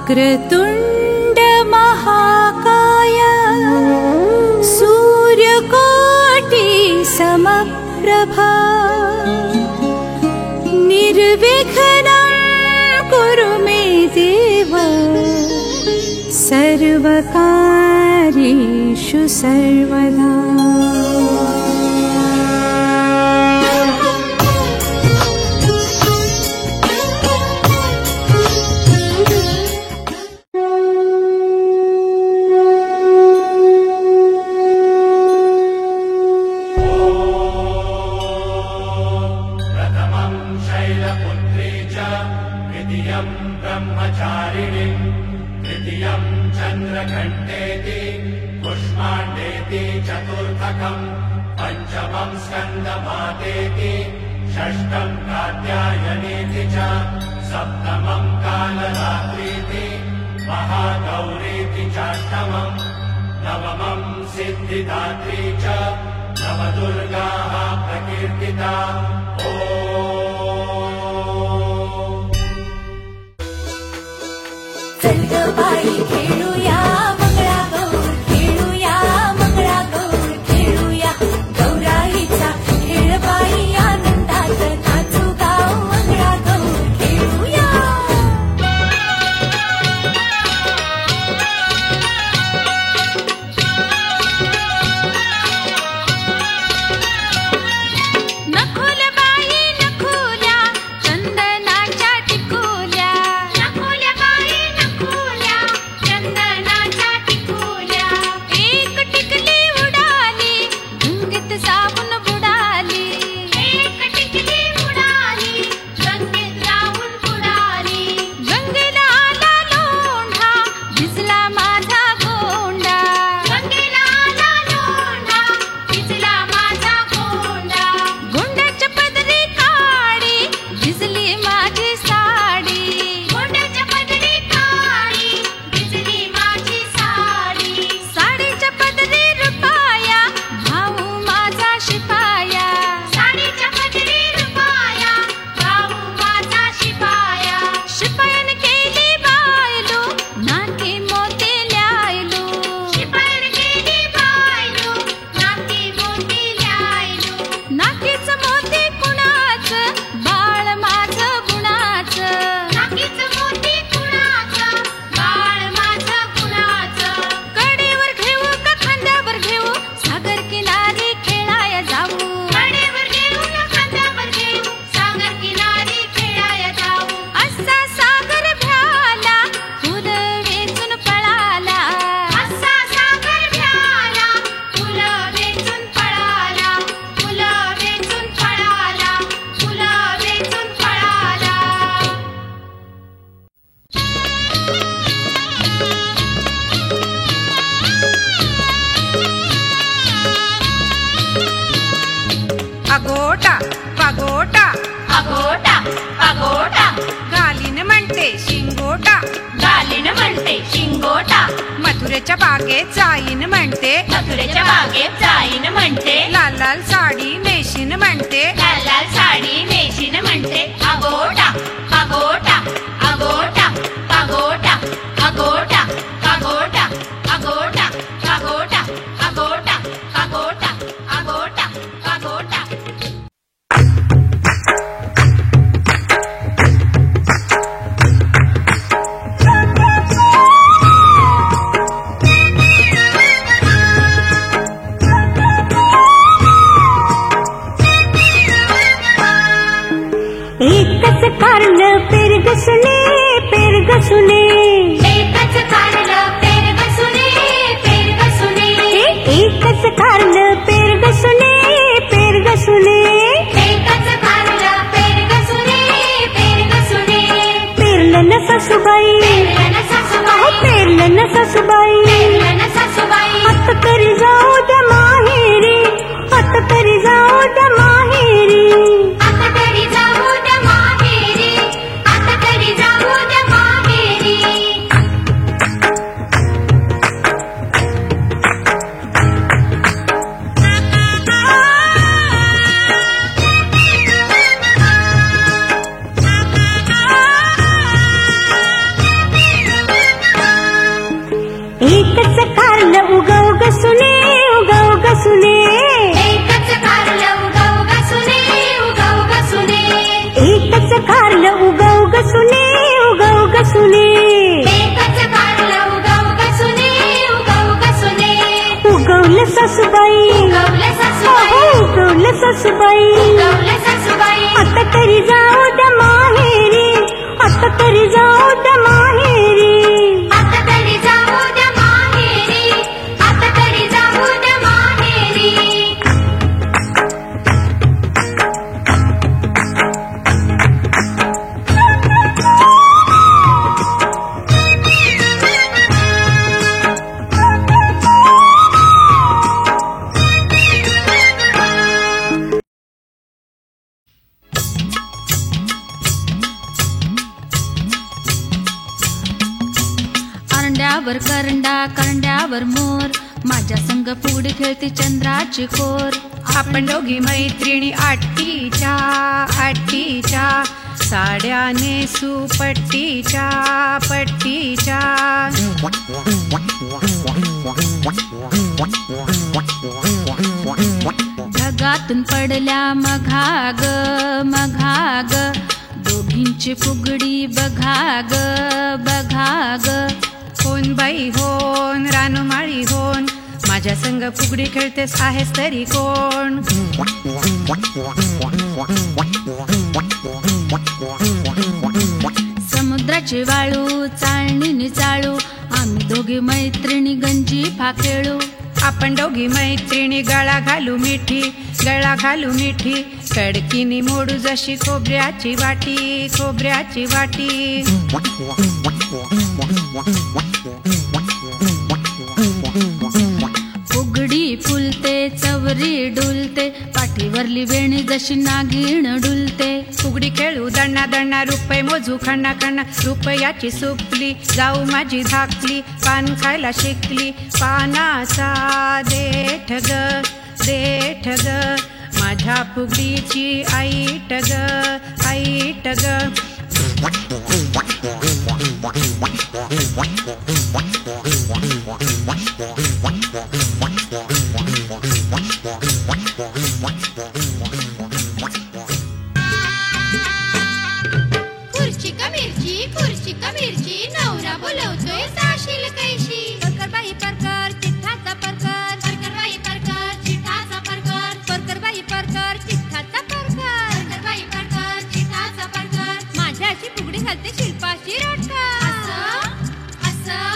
वक्रतुण्ड महाकाय सूर्यकोटि समप्रभा निर्विघ्नं कुरु मे देव सर्वकार्येषु सर्वदा। चन्द्रघण्टेति पुष्माण्डेति चतुर्थकम् पञ्चमं स्कन्दमातेति षष्ठं कात्यायनेति च सप्तमं कालरात्रीति महागौरीति चाष्टमम् नवमं सिद्धिदात्री च नवदुर्गाः प्रकीर्तिता। बाई खेळूया मंगळागौर खेळूया मंगळागौर खेळूया गौराईचा खेळ बाई आनंदात नाचू गाव मंगळागौर खेळूया। नखोल्या बाई नखोल्या चंदनाच्या टिकोल्या नखोल्या बाई नखोल्या चंदनाच्या टिकोल्या एक टिकली उडाली गंगेत जाऊन बुडाली एक टिकली उडाली गंगेत जाऊन बुडाली गंगेला आला लोंढा भिजला माझा गोंडा गंगेला आला लोंढा भिजला माझा गोंडा गोंड्याच्या पदरी काळी भिजली माझी साडी गोंड्याच्या पदरी काळी भिजली माझी साडी साडीच्या पदरी रुपाया भाऊ माझा शिपाया साडीच्या पदरी रुपाया भाऊ माझा शिपाया शिपायाने केली बायलो नाकी मोती ल्यायलो शिपायाने केली बायलो नाकी मोती ल्यायलो नाकीचं मोती कुणाचं बाळ माझं गुणाचं नाकीचं मोती कुणाचं बाळ माझं गुणाचं कडेवर घेऊ का खांद्यावर घेऊ सागर किनारी खेळाया जाऊ कडेवर घेऊ का खांद्यावर घेऊ सागर किनारी खेळाया जाऊ असा सागर भ्याला फुलं वेचून पळाला असा सागर भ्याला फुलं वेचून पळाला फुलं वेचून पळाला फुलं वेचून पळाला। अगोटा पगोटा अगोटा अगोटा गालीन म्हणते शिंगोटा गालीन म्हणते शिंगोटा मथुरेच्या बागेत जाईन म्हणते मथुरेच्या बागेत जाईन म्हणते लाल लाल साडी नेशीन म्हणते लाल लाल साडी नेशीन म्हणते अगोटा अगोटा अगोटा अगोटा अगोटा अगोटा अगोटा अगोटा अगोटा अगोटा अगोटा अगोटा। एकच कारलं पेरगसुने पेरगसुने एकच कारलं पेरगसुने पेरगसुने एकच कारलं पेरगसुने पेरगसुने एकच कारलं पेरगसुने पेरगसुने पेरलं न सासूबाई पेरलं न सासूबाई पेरलं न सासूबाई पेरलं न सासूबाई आता तरी जाऊ द्या माहेरी आता तरी जाऊ द्या माहेरी आता तरी जाऊ द्या माहेरी आता तरी जाऊ द्या माहेरी। सासूबाई गवल्या सासूबाई आता तरी जाऊ द्या माहेरी आता तरी जाऊ द्या माहेरी आता तरी जाऊ द्या माहेरी आता तरी जाऊ द्या माहेरी करंड्यावर करंडा करंड्यावर मोर माझ्या संग फुगडी खेळते चंद्राची कोर आपण दोघी मैत्रिणी आट्टीच्या आट्टीच्या साड्या नेसू पट्टीच्या पट्टीच्या ढगातून पडल्या मघाग मघाग दोघींची फुगडी बघाग बघाग होन बाई होन रानुमाळी होन माझ्या संग फुगडी खेळतेस आहेस तरी कोण समुद्राची वाळू चाळणीने चाळू आम्ही दोघी मैत्रिणी गंजी फाखेळू आपण दोघी मैत्रिणी गळा घालू मिठी गळा घालू मिठी कडकीनी मोडू जशी खोबऱ्याची वाटी खोबऱ्याची वाटी फुगडी फुलते चवरी डुलते पाठीवरली वेणी जशी नागिण डुलते फुगडी खेळू दण्णा दण्णा रुपये मोजू खण्णा खण्णा रुपयाची सुपली जाऊ माझी धाकली पान खायला शिकली पानाचा देठ ग माझ्या फुगडीची आईट ग खुर्ची का मिरची नवरा बोलवतोय जाशील कैशी परकर बाई परकर चिठ्ठाचा परकर परकर बाई परकर चिठ्ठाचा परकर परकर बाई परकर चिठ्ठाचा परकर परकर बाई परकर चिठ्ठाचा परकर माझ्याशी फुगडी घालते शिल्पाशी रोटकर असं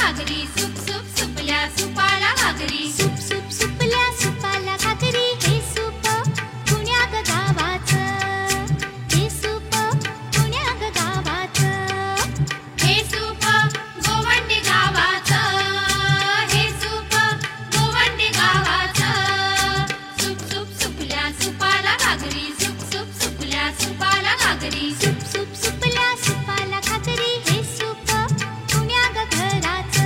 घागरी सुप सुप सुपल्या सुपाला घागरी सुप सुप सुपल्या सुपाला घागरी हे सूप पुण्या ग गावाचं हे सूप पुण्या ग गावाचं हे सूप गोवंडी गावाचं हे सूप गोवंडी गावाचं सुप सुप सुपल्या सुपाला घागरी सुप सुप सुपल्या सुपाला घागरी सुप सुप सुपल्या सुपाला घागरी हे सूप पुण्या ग घराचं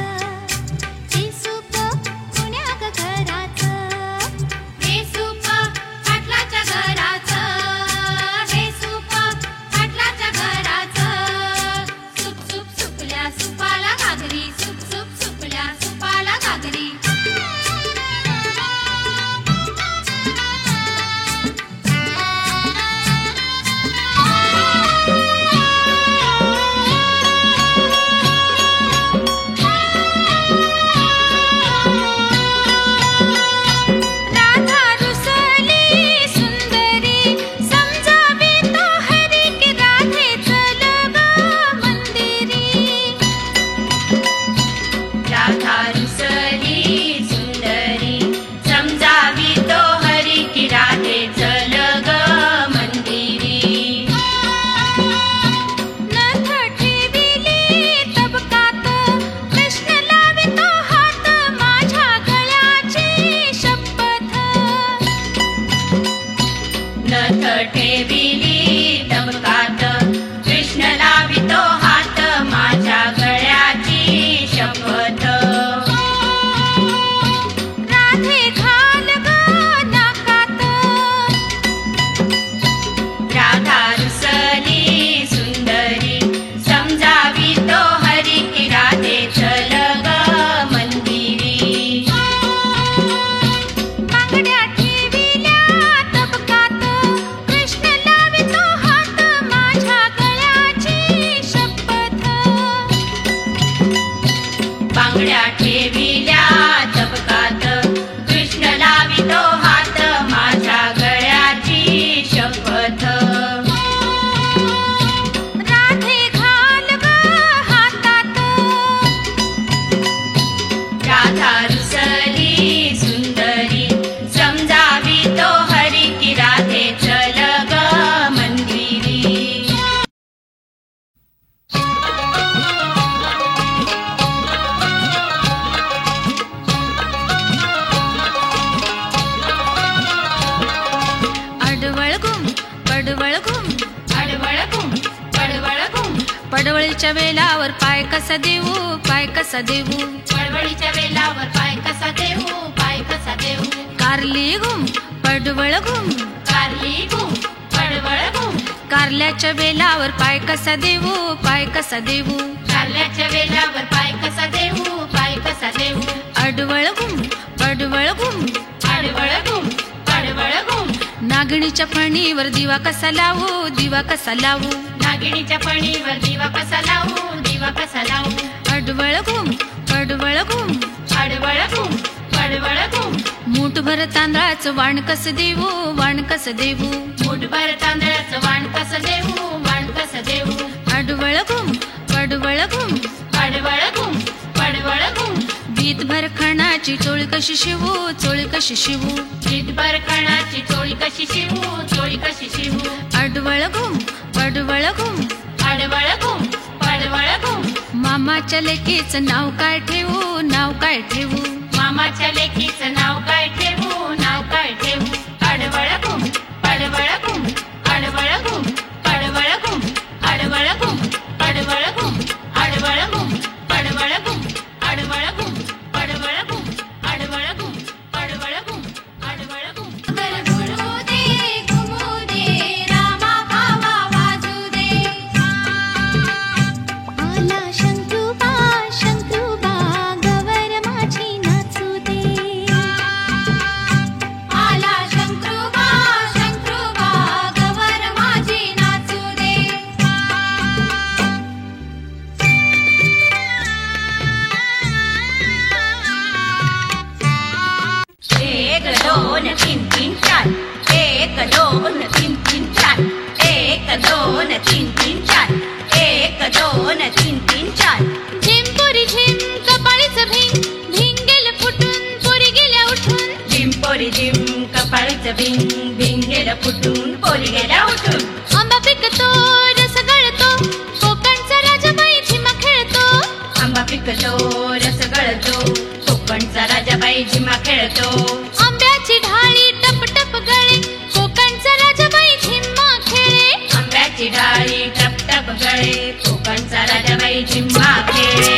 हे सूप पुण्या ग घराचं हे सूप पाटलाच्या घराचं हे सूप पाटलाच्या घराचं सुप सुप सुपल्या सुपाला घागरी सुप सुप सुपल्या सुपाला घागरी राधा रुसली सुंदरी समजावी तो हरी की राधे चल ग मंदिरी राधा रुसली सुंदरी समजावी तो हरी की राधे चल ग मंदिरी नथ ठेविली तबकात कृष्ण लावितो हात माझ्या गळ्याची शपथ नथ ठेविली तबकात कृष्ण लावितो हात माझ्या गळ्याची शपथ राधे घाल ग नाकात राधा रुसली सुंदरी समजावी तो हरी की राधे चल ग मंदिरी बांगड्या ठेविल्या तबकात कृष्ण लावितो हात माझ्या गळ्याची शपथ बांगड्या ठेविल्या तबकात कृष्ण लावितो हात माझ्या गळ्याची शपथ राधे घाल ग हातात राधा रुसली सुंदरी समजावी तो हरी की राधे चल ग मंदिरी अडवळगुम पडवळगुम अडवळगुम पडवळगुम पडवळीच्या वेलावर पाय कसा देऊ पाय कसा देऊ पडवळीच्या वेलावर पाय कसा देऊ पाय कसा देऊ कारली गुम पडवळगुम कारली गुम पडवळगुम कारल्याच्या वेलावर पाय कसा देऊ पाय कसा देऊ कारल्याच्या वेलावर पाय कसा देऊ पाय कसा देऊ अडवळगुम पडवळगुम अडवळगुम पडवळगुम नागणीच्या फणीवर दिवा कसा लावू दिवा कसा लावू नागिणीच्या फणीवर दिवा कसा लावू दिवा कसा लावू अडवळगुम पडवळगुम अडवळगुम पडवळगुम मूठभर तांदळाचं वाण कसं देऊ वाण कसं देऊ मुठभर तांदळाचं वाण कसं देऊ वाण कसं देऊ अडवळगुम पडवळगुम अडवळगुम पडवळगुम बीतभर खणाची चोळी कशी शिवू चोळी कशी शिवू चितभर कणाची चोळी कशी शिवू चोळी कशी शिवू अडवळगुम पडवळगुम अडवळगुम पडवळगुम मामाच्या लेकीचं नाव काय ठेवू नाव काय ठेवू मामाच्या लेकीचं नाव काय ठेवू नाव काय ठेवू अडवळगुम पडवळगुम अडवळगुम पडवळगुम अडवळगुम पडवळगुम अडवळगुम पडवळगुम अडवळगुम पडवळगुम अडवळगुम पडवळगुम अडवळगुम गर घुमू दे रामा भावा वाजू दे आला शंकरूबा गवर माझी नाचू दे आला शंकरूबा गवर माझी नाचू दे एक दोन तीन तीन चार एक दोन तीन तीन चार एक दोन तीन तीन चार एक दोन तीन तीन चार झिमपुरी झिम कपाळ बाईचं भिंग भिंग गेलं फुटून पोरी गेल्या उठून आंबा पिकतो रस गळतो कोकणचा राजाबाई झिम्मा खेळतो आंबा पिकतो रस गळतो कोकणचा राजाबाई झिम्मा खेळतो आंब्याची ढाळी टप टप गळे कोकणचा राजाबाई झिम्मा खेळे आंब्याची डाळी टप टप गळे कोकणचा राजाबाई झिम्मा खेळे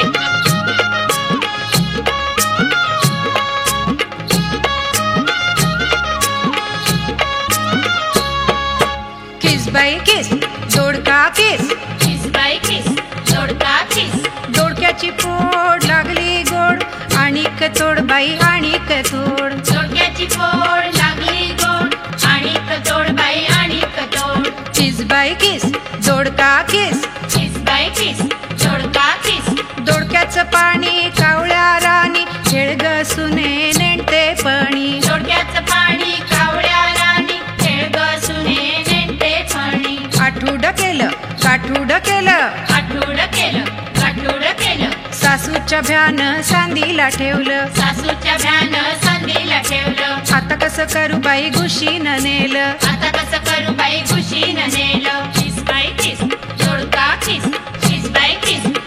किस बाई किस दोडका किस किस बाई किस दोडका किस दोडक्याची पोड लागली गोड आणिक तोड बाई आणिक तोड दोडक्याची पोड लागली गोड आणि कतोड बाई आणि कतोड किस बाई किस दोडका किस किस बाई किस दोडका किस दोडक्याचं पाणी कावळ्या राणी खेळ ग सुने नेणते पणी दोडक्याचं पाणी कावळ्या राणी खेळ ग सुने नेंटे फणी आठूड केलं काठूड केलं आठवड केलं काठोड केलं सासूच्या भ्यानं सांदीला ठेवलं सासूच्या भ्यान संधीला ठेवलं आता कसं करू बाई घुशीनं नेलं आता कसं करू बाई खुशीनं नेलं किस बाई किस दोडका किस किस बाई किस